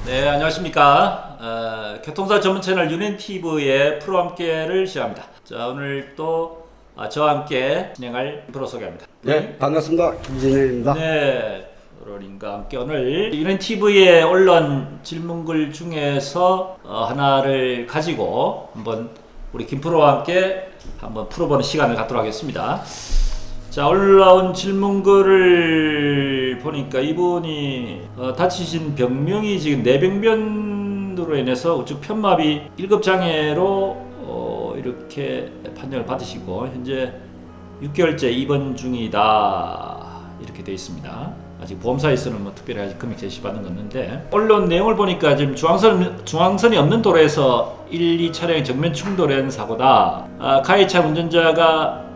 네, 안녕하십니까. 교통사 전문 채널 유넨티브의 프로함께를 시작합니다. 자, 오늘 또 저와 함께 진행할 프로 소개합니다. 네, 반갑습니다. 김진혜입니다. 네, 프로님과 함께 오늘 유넨티브의 언론 질문글 중에서 하나를 가지고 한번 우리 김프로와 함께 한번 풀어보는 시간을 갖도록 하겠습니다. 자, 올라온 질문글을 보니까 이분이 다치신 병명이 지금 뇌병변으로 인해서 우측 편마비 1급 장애로 이렇게 판정을 받으시고 현재 6개월째 입원 중이다 이렇게 되어 있습니다. 아직 보험사에서는 뭐 특별히 금액 제시받는 건 없는데, 언론 내용을 보니까 지금 중앙선이 없는 도로에서 1, 2 차량이 정면 충돌한 사고다. 가해차 운전자가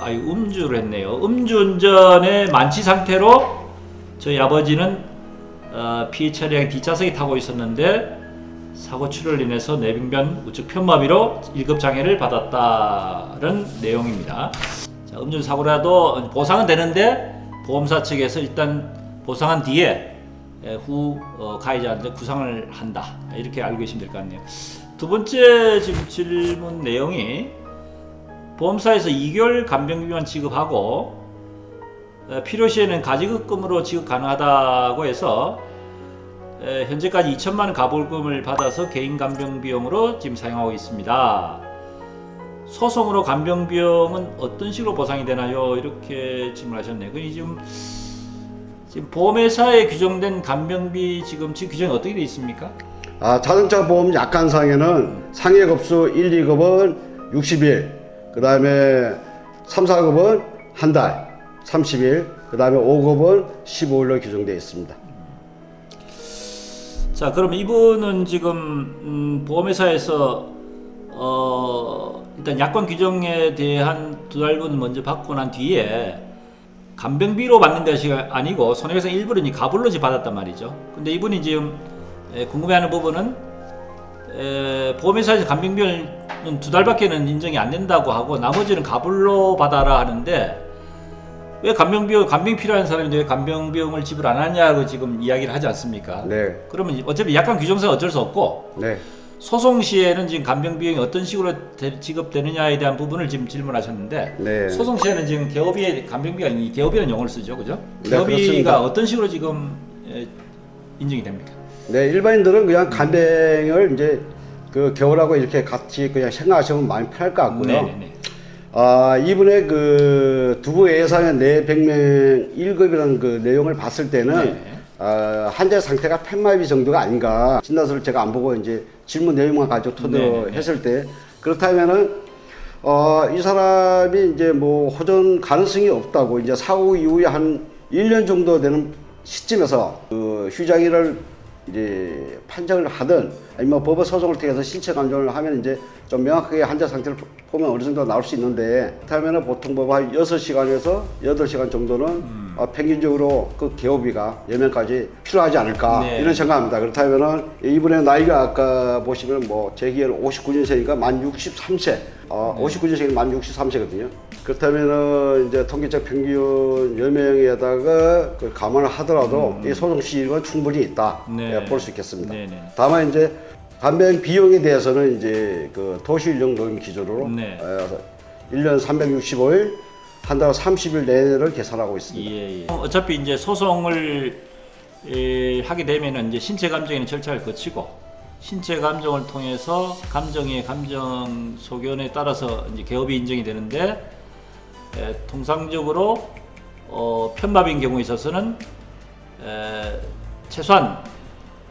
음주를 했네요. 음주운전의 만취 상태로 저희 아버지는 피해 차량 뒷좌석에 타고 있었는데 사고 출혈로 인해서 뇌병변 우측 편마비로 1급 장애를 받았다는 내용입니다. 자, 음주 사고라도 보상은 되는데 보험사 측에서 일단 보상한 뒤에 후 가해자한테 구상을 한다, 이렇게 알고 계시면 될 것 같네요. 두 번째 지금 질문 내용이 보험사에서 2개월 간병비만 지급하고 필요시에는 가지급금으로 지급 가능하다고 해서 현재까지 2천만 원 가불금을 받아서 개인 간병비용으로 지금 사용하고 있습니다. 소송으로 간병비용은 어떤 식으로 보상이 되나요? 이렇게 질문하셨네요. 지금 보험회사에 규정된 간병비 지금 규정이 어떻게 되어 있습니까? 자동차 보험 약관상에는 상해급수 1, 2급은 60일, 그 다음에 3, 4급은 한 달 30일, 그 다음에 5급은 15일로 규정되어 있습니다. 자, 그럼 이분은 지금 보험회사에서 일단 약관 규정에 대한 2달분 먼저 받고 난 뒤에 간병비로 받는 것이 아니고 손해배상 일부를 가불로 받았단 말이죠. 근데 이분이 지금 궁금해하는 부분은 보험회사에서 간병비는 2달밖에는 인정이 안 된다고 하고 나머지는 가불로 받아라 하는데, 왜 간병 필요한 사람인데 왜 간병비용을 지불 안 하냐고 지금 이야기를 하지 않습니까? 네. 그러면 어차피 약관 규정상 어쩔 수 없고, 네. 소송 시에는 지금 간병비용이 어떤 식으로 지급되느냐에 대한 부분을 지금 질문하셨는데, 네. 소송 시에는 지금 개업비에 간병비가 아니 개업이라는 용어를 쓰죠, 그죠? 네, 개업비가 그렇습니다. 어떤 식으로 지금 인정이 됩니까? 네, 일반인들은 그냥 간병을 이제 그 겨울하고 이렇게 같이 그냥 생각하시면 많이 편할 것 같고요. 네네네. 이분의 그 두부 예상의 뇌병명 1급이라는 그 내용을 봤을 때는 네. 환자 상태가 폐마비 정도가 아닌가. 진단서를 제가 안 보고 이제 질문 내용만 가지고 토대했을 때, 그렇다면은 이 사람이 이제 뭐 호전 가능성이 없다고, 이제 사후 이후에 한 1년 정도 되는 시점에서 그 휴장일을 이제 판정을 하든 아니면 법원 소송을 통해서 신체 감정을 하면 이제 좀 명확하게 환자 상태를 보면 어느 정도 나올 수 있는데, 그렇다면 보통 한 6시간에서 8시간 정도는 평균적으로 그 개업비가 여명까지 필요하지 않을까, 네. 이런 생각합니다. 그렇다면은 이분의 나이가 아까 보시면 뭐 제기에는 59년생이니까 만 63세, 59년생이 만 63세거든요. 그렇다면은 이제 통계적 평균 여명에다가 그 감안을 하더라도 이 소송 시일은 충분히 있다, 네. 볼 수 있겠습니다. 네네. 다만 이제 간병 비용에 대해서는 이제 그 도시인력 노임 기준으로 네. 1년 365일 한 달 30일 내를 계산하고 있습니다. 예. 어차피 이제 소송을 하게 되면은 이제 신체 감정에는 절차를 거치고, 신체 감정을 통해서 감정의 감정 소견에 따라서 이제 개업이 인정이 되는데, 통상적으로 편마비인 경우에 있어서는 최소한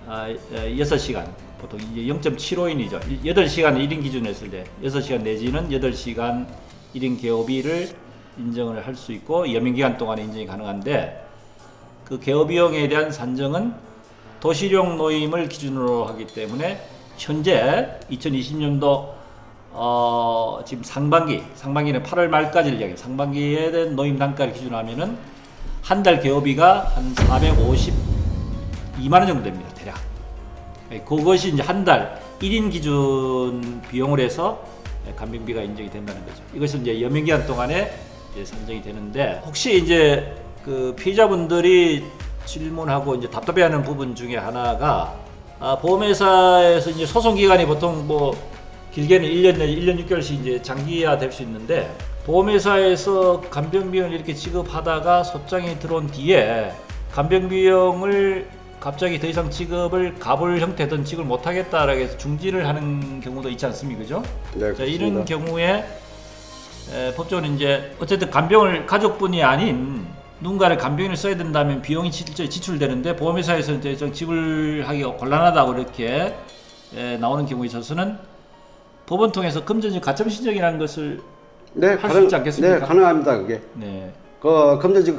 6시간, 보통 이제 0.75인이죠. 8시간 1인 기준으로 했을 때 6시간 내지는 8시간 1인 개업일을 인정을 할 수 있고 여명기간 동안에 인정이 가능한데, 그 개업비용에 대한 산정은 도시령 노임을 기준으로 하기 때문에 현재 2020년도 지금 상반기는 8월 말까지를 이야기해요. 상반기에 대한 노임 단가를 기준으로 하면은 한 달 개업비가 한 452만 원 정도 됩니다, 대략. 그것이 이제 한 달 1인 기준 비용을 해서 간병비가 인정이 된다는 거죠. 이것은 이제 여명기간 동안에 이제 산정이 되는데, 혹시 이제 그 피해자분들이 질문하고 이제 답답해하는 부분 중에 하나가 보험회사에서 이제 소송 기간이 보통 뭐 길게는 1년 내지 1년 6개월씩 이제 장기화 될 수 있는데, 보험회사에서 간병비용을 이렇게 지급하다가 소장이 들어온 뒤에 간병비용을 갑자기 더 이상 지급을 가불 형태든 지급을 못하겠다라고 해서 중지를 하는 경우도 있지 않습니까? 그죠? 네, 자, 이런 경우에 법적으로 이제 어쨌든 간병을 가족분이 아닌 누군가를 간병인을 써야 된다면 비용이 실제 지출되는데, 보험회사에서 이제 좀 지불하기가 곤란하다고 이렇게 나오는 경우에 있어서는 법원 통해서 금전적 가처분 신청이라는 것을 네, 할 수 있지 않겠습니까? 네, 가능합니다. 그게. 네. 그 금전적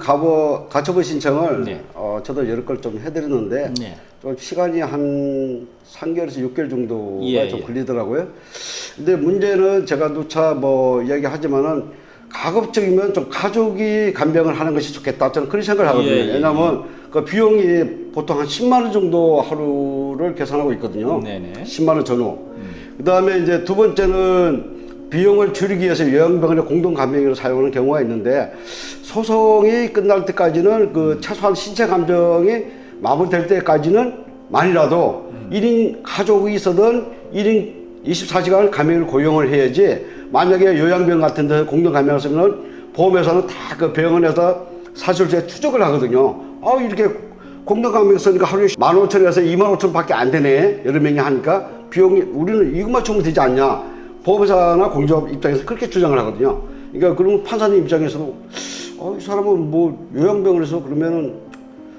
가처분 신청을 네. 저도 여러 걸 좀 해드렸는데 네. 좀 시간이 한 3개월에서 6개월 정도가 예, 좀 예. 걸리더라고요. 근데 문제는 제가 누차 뭐 이야기하지만은 가급적이면 좀 가족이 간병을 하는 것이 좋겠다, 저는 그런 생각을 하거든요. 예, 예. 왜냐하면 그 비용이 보통 한 10만 원 정도 하루를 계산하고 있거든요. 네네. 10만 원 전후. 그다음에 이제 두 번째는 비용을 줄이기 위해서 요양병원의 공동 간병인을 사용하는 경우가 있는데, 소송이 끝날 때까지는 그 최소한 신체 감정이 마무리될 때까지는 만이라도 1인 가족이 있어든 1인 24시간 간병인을 고용을 해야지, 만약에 요양병원 같은 데 공동 간병을 쓰면 보험회사는 다 그 병원에서 사실제 추적을 하거든요. 이렇게 공동 간병 쓰니까 하루에 15,000원에서 25,000원 밖에 안 되네, 여러 명이 하니까 비용이 우리는 이것만 주면 되지 않냐, 보험회사나 공기업 입장에서 그렇게 주장을 하거든요. 그러니까 그러면 판사님 입장에서도 이 사람은 뭐 요양병원에서 그러면은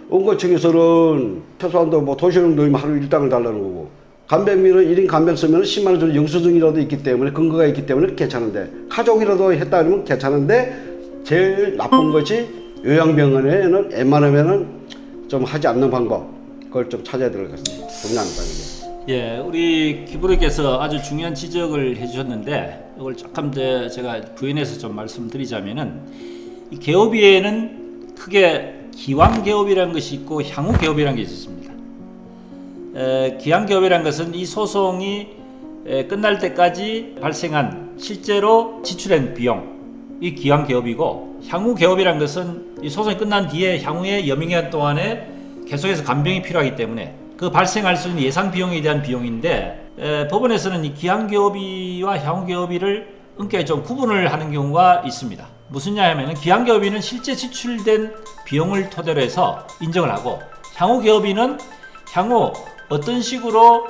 원고측에서는 최소한도 뭐 도시령 노임 하루 일당을 달라는 거고, 간병비는 1인 간병 쓰면 10만 원 정도 영수증이라도 있기 때문에, 근거가 있기 때문에 괜찮은데, 가족이라도 했다 그러면 괜찮은데, 제일 나쁜 것이 요양병원에는 웬만하면은 좀 하지 않는 방법, 그걸 좀 찾아야 될 것 같습니다. 동의합니다, 이게. 예, 우리 기부르께서 아주 중요한 지적을 해주셨는데, 이걸 조금 제가 부연해서 좀 말씀드리자면은, 이 개업위에는 크게 기왕 개업이라는 것이 있고 향후 개업이라는 게 있습니다. 기왕 개업이라는 것은 이 소송이 끝날 때까지 발생한 실제로 지출한 비용, 이 기왕 개업이고, 향후 개업이라는 것은 이 소송이 끝난 뒤에 향후의 여명기간 동안에 계속해서 간병이 필요하기 때문에 그 발생할 수 있는 예상 비용에 대한 비용인데, 법원에서는 이 기한 개업이와 향후 개업이를 엄격히 좀 구분을 하는 경우가 있습니다. 무슨냐 하면은 기한 개업이는 실제 지출된 비용을 토대로 해서 인정을 하고, 향후 개업이는 향후 어떤 식으로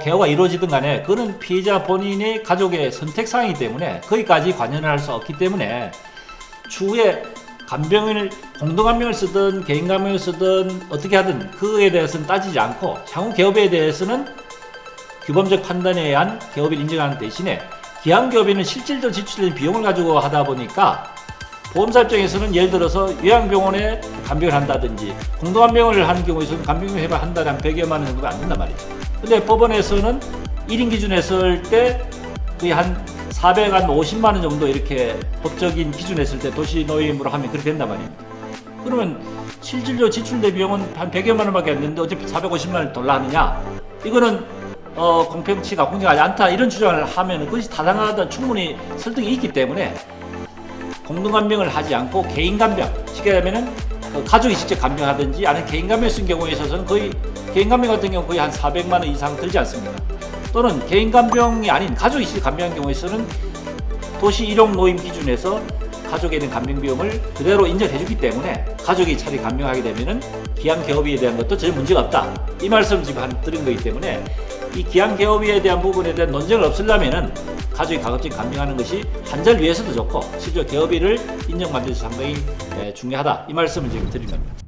개업가 이루어지든 간에 그거는 피해자 본인의 가족의 선택 사항이기 때문에 거기까지 관여를 할 수 없기 때문에, 추후에 간병인을 공동 간병을 쓰든 개인 간병을 쓰든 어떻게 하든 그에 대해서는 따지지 않고, 향후 개업에 대해서는 규범적 판단에 의한 개업을 인정하는 대신에, 기한 개업에는 실질적으로 지출된 비용을 가지고 하다 보니까 보험사 입장에서는 예를 들어서 요양병원에 간병을 한다든지 공동 간병을 하는 경우에서는 간병 해봐 한 달에 한 100여만 원 정도가 안 된단 말이죠. 근데 법원에서는 1인 기준에 했을 때 거의 한 450만 원 정도, 이렇게 법적인 기준에 했을 때 도시노임으로 하면 그렇게 된단 말입니다. 그러면 실질적으로 지출된 비용은 한 100여만 원밖에 안 되는데 어차피 450만 원을 돌라 하느냐, 이거는 공평치가 공정하지 않다, 이런 주장을 하면 그것이 타당하다, 충분히 설득이 있기 때문에 공동 간병을 하지 않고 개인 간병, 쉽게 말하면은 가족이 직접 간병하든지 아니면 개인 간병 쓴 경우에 있어서는 거의 개인 간병 같은 경우 거의 한 400만 원 이상 들지 않습니까? 또는 개인 간병이 아닌 가족이 직접 간병한 경우에서는 도시 일용 노임 기준에서 가족에 대한 간병 비용을 그대로 인정해주기 때문에 가족이 차라리 간병하게 되면은 기한 개업비에 대한 것도 전혀 문제가 없다, 이 말씀을 지금 드린 거기 때문에, 이 기한 개업비에 대한 부분에 대한 논쟁을 없애려면은 가족이 가급적 간병하는 것이 환자를 위해서도 좋고 실제로 개업비를 인정받는 데 상당히 중요하다, 이 말씀을 지금 드린 겁니다.